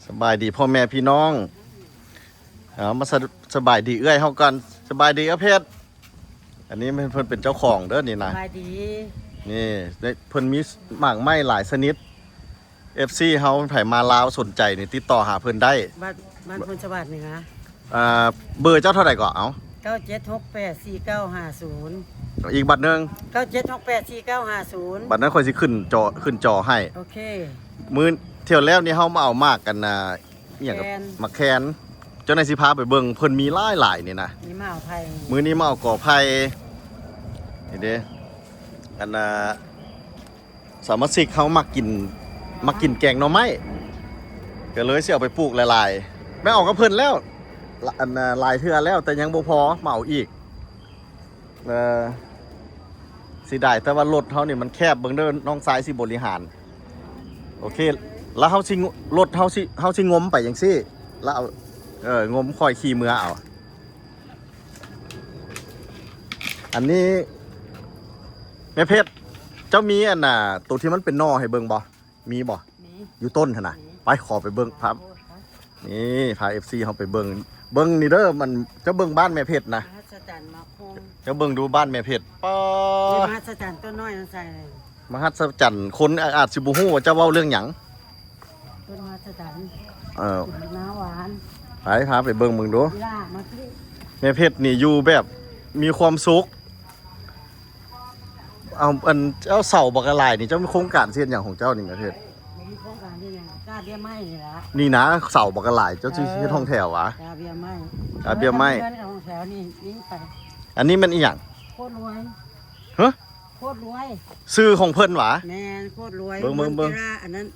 สบายดีพ่อแม่พี่น้องเอามาสบายดีเอื้อยเฮากันสบายดีเพชรอันนี้เพิ่นเป็นเจ้าของเด้อนี่นะสบายดีนี่เพิ่นมีหมากไม้หลายชนิด FC เฮาไผมาลาวสนใจนี่ติดต่อหาเพิ่นได้บ้านพลสวัสดิ์นี่นะเบอร์เจ้าเท่าไหร่ก่อนเอา97684950อีกบัตรนึง97684950บัตรนั้นค่อยสิขึ้นจอให้โอเคมื้อเที่ยวแล้วนี่เฮามาเอามากกันอีหยังกับมักแคนเจ้านายสิพาไปเบิ่งเพิ่นมีหลายนี่นะนี่มาเอาไผ่มื้อนี้มาเอาก่อไผ่นี่เด้อันสามัคคีเขามากินแกงหน่อไม้ก็เลยสิเอาไปปลูกหลายๆไม่เอากับเพิ่นแล้วอันหลายเทื่อแล้วแต่ยังบ่พอมาเอาอีกสิได้แต่ว่ารถเฮานี่มันแคบเบิ่งเด้อน้องสายสิบริหารโอเคแล้วเฮาสิรถเฮาสิงมไปจังซี่แล้วเอางมคอยขี่มือเอาอันนี้แม่เพชรเจ้ามีอันตัวที่มันเป็นนอให้เบิ่งบ่มีบ่อยู่ต้นหั่นน่ะไปขอไปเบิ่งครับนี่พา FC เฮาไปเบิ่งนี่เด้อมันเจ้าเบิ่งบ้านแม่เพชรนะมหัศจรรย์มาคงเจ้าเบิ่งดูบ้านแม่เพชรนี่มหัศจรรย์ต้นน้อยนั่นใส่เลยมหัศจรรย์คนอาจสิบ่ฮู้ว่าเจ้าเว้าเรื่องหยังต้นมหัศจรรย์น้ำหวานพาไปเบิ่งมึงดูล่ามาที่แม่เพชรนี่อยู่แบบมีความสุขเอาอันเจ้าเสาบักอะไรนี่เจ้ามีโครงการเสียนอย่างของเจ้านี่แม่เพชรมีโครงการที่ยังกล้าเบี้ยไม้นี่ละนี่นะเสาบักอะไรเจ้าชื่อท่องแถววะกล้าเบี้ยไม้ท่องแถวนี่ลิงไปอันนี้มันอีหยังโคตรรวยฮะโคตรรวยซื้อของเพิ่นหวะแม่โคตรรวยเบิ่งอันนั้น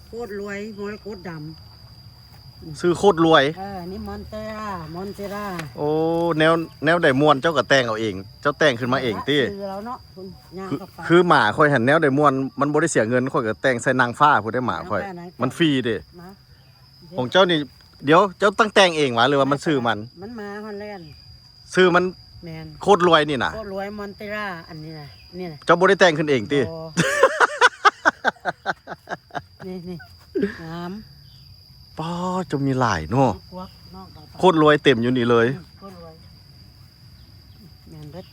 โคตรรวยมรกตดำซื้อโคตรรวยนี่มอนเตร่าโอ้แนวได้มวนเจ้าก็แต่งเอาเองเจ้าแต่งขึ้นมาเองติคือหมาค่อยหันแนวได้มวนมันบ่ได้เสียเงินค่อยก็แต่งใส่นางฟ้าผู้ได้หมาค่อยมันฟรีเด้ของเจ้านี่เดี๋ยวเจ้าตั้งแต่งเองหวะหรือว่ามันซื้อมันมาฮอลแลนด์ซื้อมันโคตรรวยนี่น่ะโคตรรวยมอนเตร่าอันนี้นะนี่นะเจ้าบ่ได้แต่งขึ้นเองตินี่น้ำป้าจะมีหลายเนาะโคตรรวยเต็มอยู่นี่เลยโคตรรวยแม่นเบิด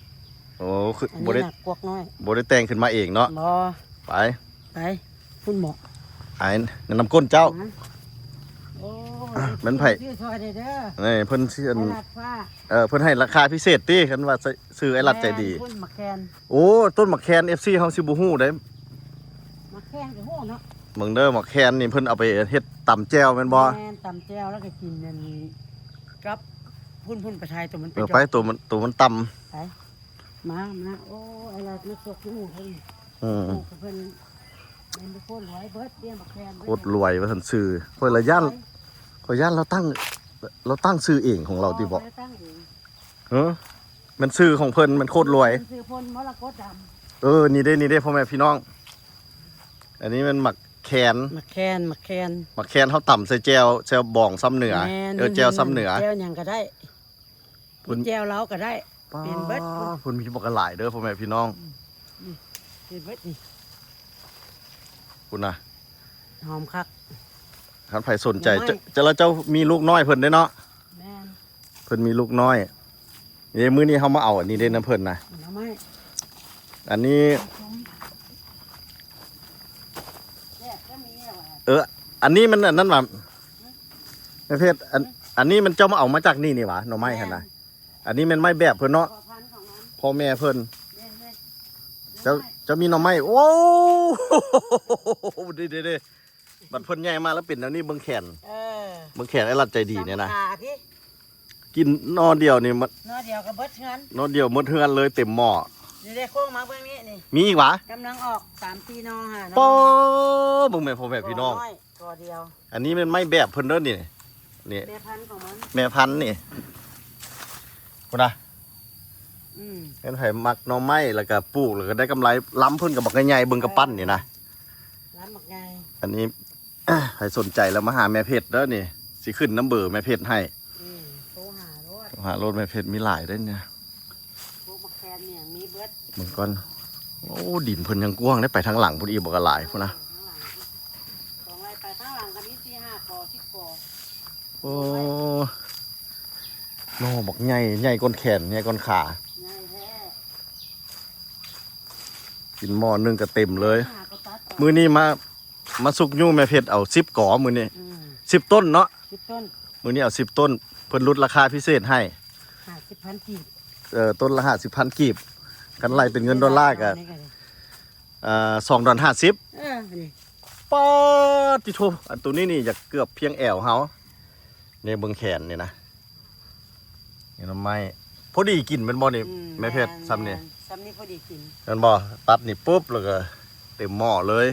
โอ้คือบ่ได้กวกน้อยบ่ได้แต่งขึ้นมาเองเนาะไปคุณหมอไอ้นำก้นเจ้ามันไผนี่เพิ่นชื่อเพิ่นให้ราคาพิเศษติคันว่าซื้อไอ้รัดใจดีต้นมะแคน โอ้ต้นมะแคน FC เฮาสิบ่ฮู้ได้มะแคนก็ฮู้เนาะเบิ่งเด้อมะแคนนี่เพิ่นเอาไปเฮ็ดตำแจ่วแม่นบ่แม่นตำแจ่วแล้วก็กินนั่นกับพุ่นไปไทยตัวมันไปตัวมันตำไปมาโอ้ไอ้รัดมันสกฮู้เพิ่นเพิ่นมันโคตรรวยเบิดเบี้ยมะแคนโคตรรวยว่าซั่นซื้อค่อยละย่านเราตั้งซื้อเองของเราติบ่มันซื้อของเพิ่นมันโคตรรวยซื้อเพิ่นมรกตดำนี่ได้พ่อแม่พี่น้องอันนี้มันหมักแคนเขาต่ำใส่แจวบองซ้ำเหนือแจวซ้ำเหนือแจวหยังก็ได้แจวเล้าก็ได้เป็นเบิดคุณมีบอกกันหลายเด้อพ่อแม่พี่น้องเป็นเบิดนี่คุณนะหอมคักท่านไผ่สนใจแล้วเจ้ามีลูกน้อยเพิ่นได้เนาะเพิ่นมีลูกน้อยนี่มื้อนี้เขามาเอาอันนี้ได้นะเพิ่นนะอันนี้อันนี้มันนั่นว่าประเภทอันนี้มันเจ้ามาเอามาจากนี่หวะหน่อไม้ขนาดอันนี้มันไม้แบบเพิ่นเนาะพ่อแม่เพิ่นจะมีหน่อไม้โอ้ดีบัดเพิ่นใหญ่มาแล้วเป็นแล้วนี่เบิ่งแขนไอ้รัดใจดีเนี่ยนะกินนอเดียวนี่มันนอเดียวกับเบิดเฮือนนอเดียวหมดเฮือนเลยเต็มหม้อนี่ได้โค้งมาเบิ่งนี้นี่มีอีกวะกำลังออก3-4นอหาป้อมึงแม่พ่อแม่พี่น้องตัวเดียวอันนี้มันไม่แบบเพิ่นเด้อนี่แม่พันธุ์ของมันแม่พันธุ์นี่พุ่นน่ะเป็นไผมักหน่อไม้แล้วก็ปลูกแล้วก็ได้กำไรล้ำเพิ่นกับบักใหญ่ๆเบิ่งกับปั้นนี่นะล้ำบักใหญ่อันนี้ใครสนใจแล้วมาหาแม่เพชรเด้อนี่สิขึ้นน้ำเบอร์แม่เพชรให้โทรหารถแม่เพชรมีหลายได้เนี่ยพวกมะแคนเนี่ยมีเบิดเหมือนกันโอ้ดินเพิ่นยังกว้างได้ไปทางหลังพุ่นอีกบ่ก็หลายพุ่นนะไปทางหลังก็มี4-5 กอ10 กอ โอ้โนบอกใหญ่ใหญ่ก้นแขนใหญ่ก้นขา ง่ายแท้ กินหม้อนึงก็เต็มเลย หาก็ตัดออก มื้อนี้มาสุกยู่แม่เพชรเอา10ก่อมื้อนี้ อืม 10ต้นเนาะ 10 ต้น มื้อนี้เอา10ต้นเพิ่นลดราคาพิเศษให้ 50,000กีบ ต้นละ50,000กีบกันไล่เป็นเงินดอลลาร์ก็$2.50 นี่ ป๊าดติโทอันตัวนี้นี่อยากเกือบเพียงแอวเฮาเนี่ยเบิ่งแขนนี่นะนี่น้ำไม้พอดีกินเป็นบ่นี่แม่เพชรซ้ำนี่ ซ้ำนี่พอดีกิน กันบ่ตัดนี่ปุ๊บแล้วก็เต็มหม้อเลย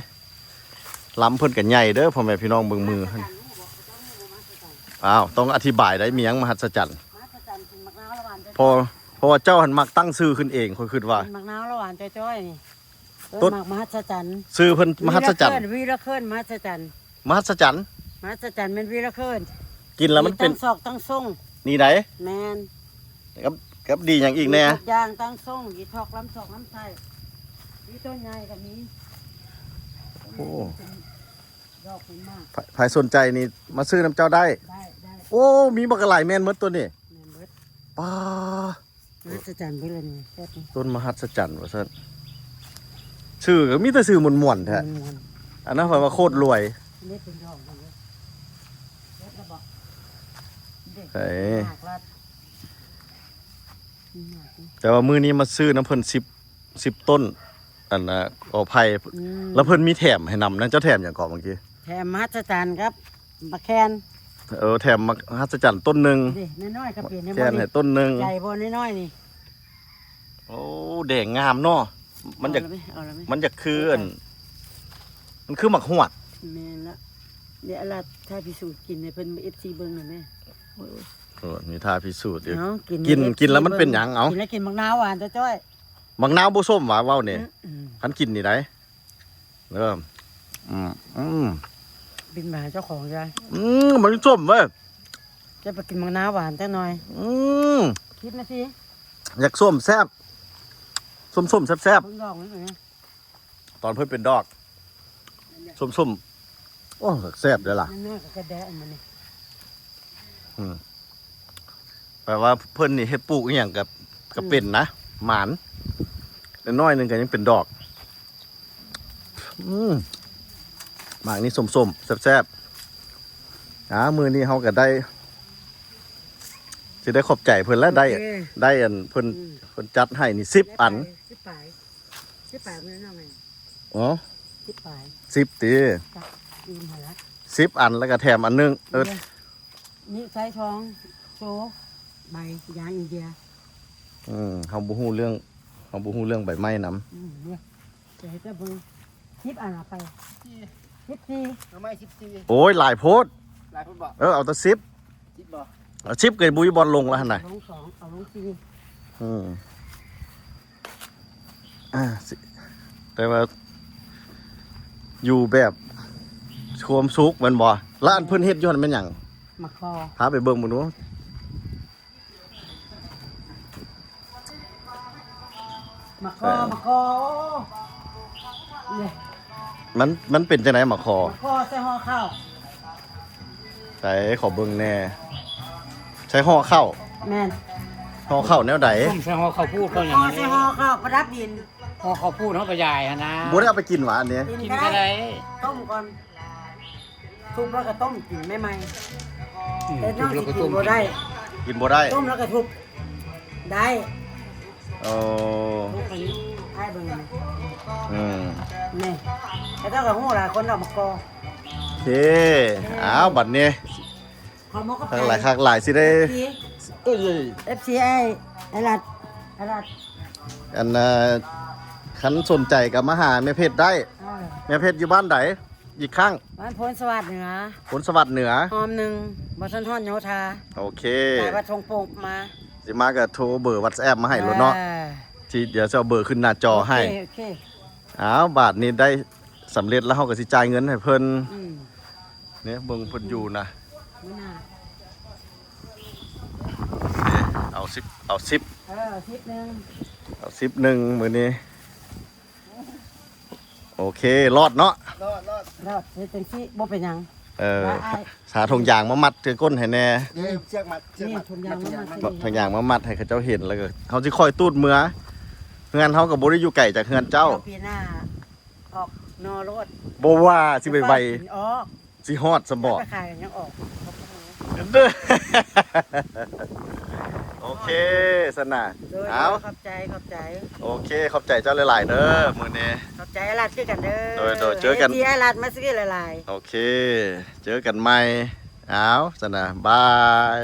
ล้ำเพิ่นกันใหญ่เด้อพ่อแม่พี่น้องเบิ่งมือเพิ่นอ้าวต้องอธิบายได้มีหยังมหัศจรรย์ มหัศจรรย์กินมะนาวละหวานจ้อย เพราะว่าเจ้าหันมักตั้งชื่อขึ้นเองค่อยคิดว่า กินมะนาวละหวานจ้อยๆนี่ ต้น หมากมหัศจรรย์ ชื่อเพิ่นมหัศจรรย์ วีระเคินมหัศจรรย์ มหัศจรรย์ มหัศจรรย์เป็นวีระเคิน กินแล้วมันเป็น ตั้งศอกตั้งทรง นี่ได แมน กับดีหยังอีกแน่ ทุกอย่างตั้งทรงยีทอกล้ำศอกล้ำไส้ยีต้นใหญ่กับนี้ โอ้ ดอกเป็นมาก ใครสนใจนี่มาซื้อน้ำเจ้าได้ ได้ โอ้มีบักหลายแม่นหมดตัวนี่ แมนเบิด ป้าม หัศจรรย์ไปเลยนี่แค่นี้ ต้นมหัศจรรย์ว่าซั่นชื่อก็มีแต่ชื่อม่วนๆแท้ ม้วน อันนั้นแปลว่าโคตรรวย ๆนี่เป็นดอกเลยเด็ดระบอกเด็ด เฮ้ย หมากรัดนี่หมากนี่ แต่ว่ามื้อนี้มาซื้อน้ำเพิ่น10ต้นอันน่ะขออภัย อืม แล้วเพิ่นมีแถมให้นำนะเจ้าแถมหยังก่อนเมื่อกี้ แถมมหัศจรรย์ครับมะแคน แถมมหัศจรรย์ต้นหนึง ดิน้อยๆก็เปลี่ยนให้ แค่ มัน ให้ต้นหนึง ใหญ่บนน้อยๆนี่ โอ้แดงงามเนาะมันจะ เอาละไหม มันจะคืออันมันคือหมักหวด แม่นละเดี๋ยวอะไรถ้าพิสูจน์กินในเพิ่นเอฟซีเบิ้งหน่อยแม่ มีท่าพิสูจน์อยู่ เนาะ กินแล้วมันเป็นหยังเอา กินแล้วกินมะนาวหวานจ้อย มักนาวบ่ส้มหวาเว้านี่ อืม คันกินนี่ได้เริ่มอืม บินมาหาเจ้าของจ้ะ มันส้มเว้ย จะไปกินมะนาวหวานจังหน่อย ม คิดนะสิ อยากส้มแซ่บส้มแซ่บ เพิ่งดอกนี่ไง ๆตอนเพิ่นเป็นดอกส้มโอ้แซ่บเด้อล่ะ นั่นน่ะก็กระแดะมันนี่ แปลว่าเพิ่นนี่เฮ็ดปลูกอหย่างกับเป็นนะหมานน้อยๆหนึงก็ยังเป็นดอกหมากนี่ส้มๆแซ่บๆมื้อนี้เฮาก็ได้สิได้ขอบใจเพิ่นแล้วได้อันเพิ่นจัดให้นี่10อัน 10 ปลายมันนั่นไง อ๋อ 10 ปลาย 10ติ จักกินหาละ 10อันแล้วก็แถมอันนึงนี่ไซส์ทองโซใบยางอินเดีย เฮาบ่ฮู้เรื่องใบไม้นำ เนี่ยเดี๋ยวจะเบิ่ง10 อันเอาไป14 ทำไม14 โอ้ยหลายโพด หลายคนบอก เอาแต่10 10บ่ เอา10เกยบุยบอลลงแล้วหั่นน่ะ ลง2เอาลงสิแต่ว่าอยู่แบบชวมสุกแมันบ่แล้วอันเพิ่นเฮ็ดอยู่หั่นแม่นหยัง 4มะคอ พาไปเบิ่งมึงดู มะคอเนี่ย มันเป็นจังได๋มาขอ มะคอใส่ห่อข้าว ใส่ขอเบิ่งแน่ใช้ห่อข้าว แม่น ห่อข้าวแนวใด ต้มใส่ห่อข้าวพูดเขาอ ห่ ย่าง อ นี้ ใส่ห่อข้าวประดับดิน ห่อข้าวพูดเขาก็ใหญ่ฮะนะ บ่ได้เอาไปกินหวาอันนี้ กินก็ได้ ต้มก่อนทุบแล้วก็ต้มกินไม่ไหม อืม แต่นอก แล้ว จาก ก็ กิ ต้ น ม บ่ได้ กินบ่ได้ ต้มแล้วก็ทุบได้ โอ้ ทุบไปนี้ให้เบิ่งนี่ อืม นี่แต่ถ้ากับหูหลายคนเอามากอ โอเคอ้าวบัดนี้ ขอมกกับ ทางหลายคักหลายสิได้เอ้ย FCI ไอ้ลัด อันคันสนใจก็มาหาแม่เพชรได้ แม่เพชรอยู่บ้านใดอีกครั้ง บ้านโพนสวัสดิ์เหนือ ผลสวัสดิ์เหนือ หอมหนึ่งบัสันทอนโยธา โอเค สายวัดทงโป่งมา สิมาก็โทรเบอร์ WhatsApp มาให้รถเนาะที่เดี๋ยวจะเอาเบอร์ขึ้นหน้าจอให้ โอเค อ้าวบาทนี้ได้สำเร็จแล้วเฮาก็สิจ่ายเงินให้เพิ่น เนี่ยเบิ่งเพิ่นอยู่นะ มื้อหน้า เอา10 ทิศหนึ่ง เอา10นึงมื้อนี้โอเครอดเนาะ รอด รอดเฮ็ดจังซี่บ่เป็นหยัง ว่าอ้าย หาถุงยางมามัดถือก้นให้แน่ เดี๋ยวเชือกมัดเชือก นี่ มัด ถุงยางมามัด ถุงยางมามัดให้เขาเจ้าเห็นแล้วก็เขาสิคอยตูดเมือเฮือนเขาก็บ่ได้อยู่ไกลจากเฮือนเจ้า ปีหน้าออกนอรถ บ่ว่าสิไปไว ออก สิฮอดสมบ่ ไปขายกันยังออก เด้อ โอเคสนะ โดย เอา ขอบใจขอบใจ โอเคขอบใจเจ้าหลายๆเด้อมื้อนี้ ขอบใจไอ้รัดซื้อกันเด้อ โดยเจอกัน ที่ไอ้รัดมาซื้อหลายๆ โอเค เจอกันใหม่เอาสนะบาย